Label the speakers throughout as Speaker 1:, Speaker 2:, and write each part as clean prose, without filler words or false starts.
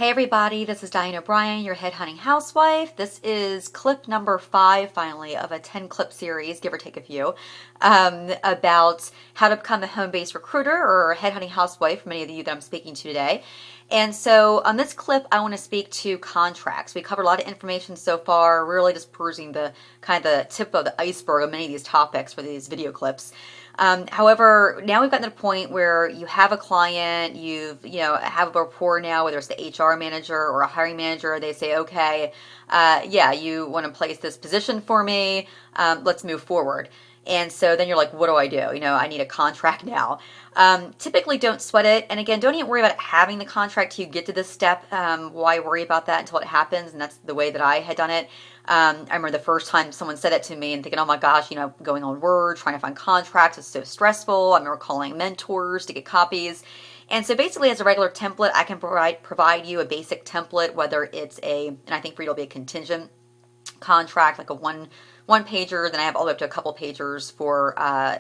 Speaker 1: Hey everybody, this is Diane O'Brien, your Headhunting Housewife. This is clip number 5, finally, of a 10 clip series, give or take a few, about how to become a home-based recruiter or Headhunting Housewife for many of you that I'm speaking to today. And so on this clip, I want to speak to contracts. We covered a lot of information so far, really just perusing the kind of the tip of the iceberg of many of these topics for these video clips. However, now we've gotten to the point where you have a client, have a rapport now, whether it's the HR manager or a hiring manager. They say, okay, yeah, you want to place this position for me. Let's move forward. And so then you're like, what do I do? I need a contract now. Typically don't sweat it. And again, don't even worry about having the contract till you get to this step. Why worry about that until it happens? And that's the way that I had done it. I remember the first time someone said it to me and thinking, oh my gosh, going on Word, trying to find contracts is so stressful. I remember calling mentors to get copies. And so basically as a regular template, I can provide you a basic template, whether it's and I think for you it'll be a contingent contract, like a one pager. Then I have all the way up to a couple pagers for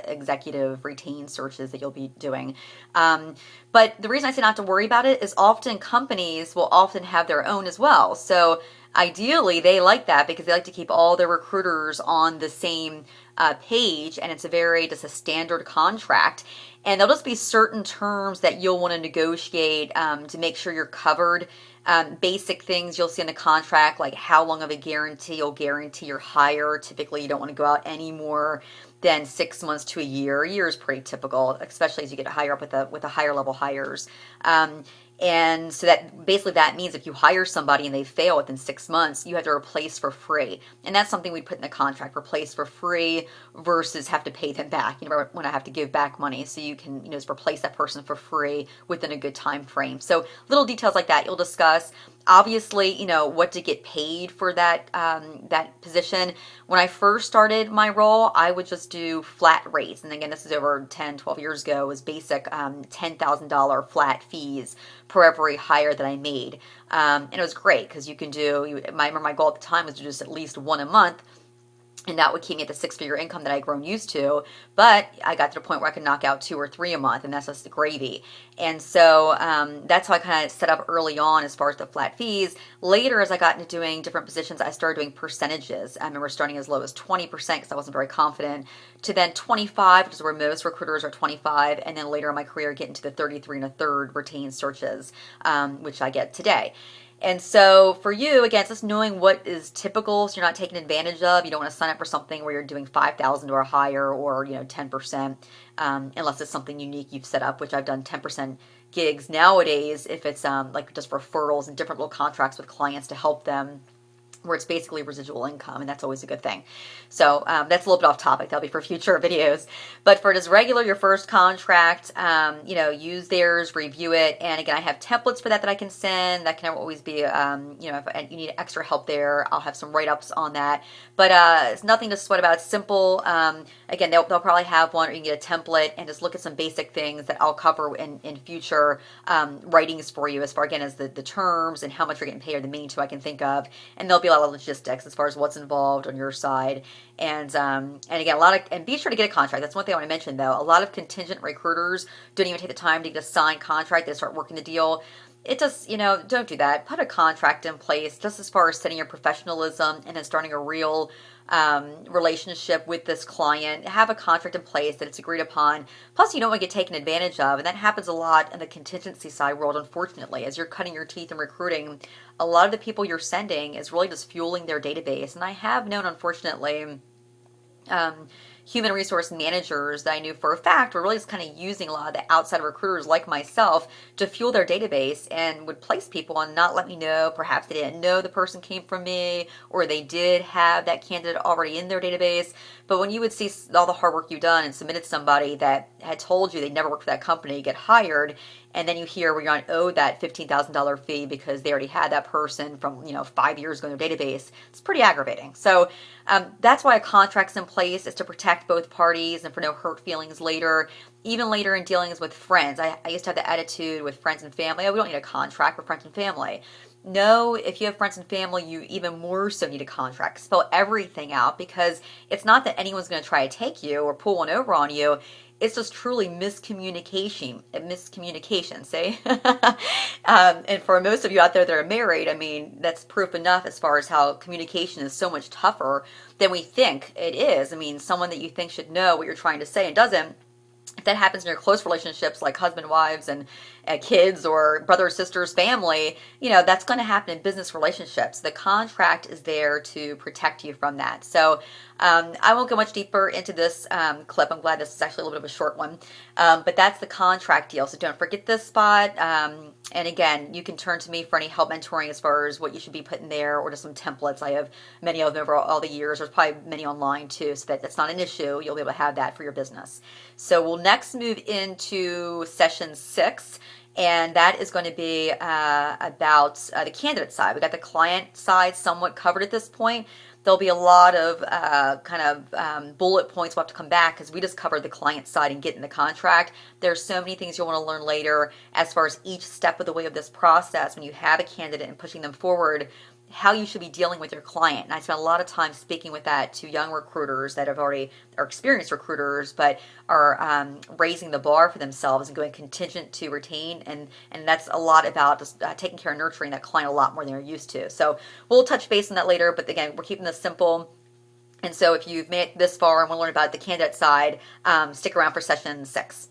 Speaker 1: executive retained searches that you'll be doing. But the reason I say not to worry about it is often companies will often have their own as well. So ideally they like that because they like to keep all their recruiters on the same page, and it's just a standard contract. And there'll just be certain terms that you'll want to negotiate to make sure you're covered. Basic things you'll see in the contract, like how long of a guarantee you'll guarantee your hire. Typically, you don't want to go out any more than 6 months to a year. A year is pretty typical, especially as you get higher up with the higher level hires. And so that means if you hire somebody and they fail within 6 months, you have to replace for free. And that's something we put in the contract, replace for free versus have to pay them back. When I have to give back money, so you can, just replace that person for free within a good time frame. So little details like that you'll discuss. Obviously, what to get paid for that position. When I first started my role, I would just do flat rates. And again, this is over 10, 12 years ago, was basic $10,000 flat fees per every hire that I made. And it was great because I remember my goal at the time was to do just at least one a month. And that would keep me at the 6-figure income that I'd grown used to. But I got to the point where I could knock out 2 or 3 a month, and that's just the gravy. And so that's how I kind of set up early on as far as the flat fees. Later, as I got into doing different positions, I started doing percentages. I remember starting as low as 20% because I wasn't very confident, to then 25, which is where most recruiters are 25, and then later in my career get into the 33 1/3 retained searches, which I get today. And so for you, again, it's just knowing what is typical so you're not taken advantage of. You don't want to sign up for something where you're doing 5,000 or higher or 10%, unless it's something unique you've set up, which I've done 10% gigs nowadays if it's like just referrals and different little contracts with clients to help them, where it's basically residual income, and that's always a good thing. So that's a little bit off topic. That'll be for future videos. But for just regular, your first contract, use theirs, review it. And again, I have templates for that I can send. That can always be, if you need extra help there, I'll have some write-ups on that. But it's nothing to sweat about. It's simple. Again, they'll probably have one, or you can get a template and just look at some basic things that I'll cover in future writings for you as far, again, as the terms and how much you're getting paid are the main two I can think of. And there'll be a lot of logistics as far as what's involved on your side. And again, and be sure to get a contract. That's one thing I want to mention though. A lot of contingent recruiters don't even take the time to get a signed contract. They start working the deal. It does, don't do that. Put a contract in place just as far as setting your professionalism and then starting a real relationship with this client. Have a contract in place that it's agreed upon. Plus, you don't want to get taken advantage of. And that happens a lot in the contingency side world, unfortunately. As you're cutting your teeth in recruiting, a lot of the people you're sending is really just fueling their database. And I have known, unfortunately, human resource managers that I knew for a fact were really just kind of using a lot of the outside recruiters like myself to fuel their database, and would place people and not let me know. Perhaps they didn't know the person came from me, or they did have that candidate already in their database. But when you would see all the hard work you've done and submitted somebody that had told you they never worked for that company get hired, and then you hear where you're not owed that $15,000 fee because they already had that person from 5 years ago in their database, it's pretty aggravating. So that's why a contract's in place, is to protect both parties and for no hurt feelings later. Even later in dealings with friends, I used to have the attitude with friends and family, oh, we don't need a contract for friends and family. No, if you have friends and family, you even more so need a contract. Spell everything out, because it's not that anyone's going to try to take you or pull one over on you. it's just truly miscommunication, see? And for most of you out there that are married, I mean, that's proof enough as far as how communication is so much tougher than we think it is. I mean, someone that you think should know what you're trying to say and doesn't, if that happens in your close relationships like husband, wives, and kids, or brothers, sisters, family, that's going to happen in business relationships. The contract is there to protect you from that. So I won't go much deeper into this clip. I'm glad this is actually a little bit of a short one. But that's the contract deal. So don't forget this spot. And again, you can turn to me for any help mentoring as far as what you should be putting there, or just some templates. I have many of them over all the years. There's probably many online too, so that's not an issue. You'll be able to have that for your business. So we'll next move into session 6. And that is going to be about the candidate side. We got the client side somewhat covered at this point. There'll be a lot of bullet points. We'll have to come back because we just covered the client side and getting the contract. There's so many things you'll want to learn later as far as each step of the way of this process when you have a candidate and pushing them forward, how you should be dealing with your client. And I spent a lot of time speaking with that to young recruiters that are experienced recruiters, but are raising the bar for themselves and going contingent to retain. And that's a lot about just taking care of nurturing that client a lot more than you're used to. So we'll touch base on that later. But again, we're keeping this simple. And so if you've made it this far and want to learn about the candidate side, stick around for session 6.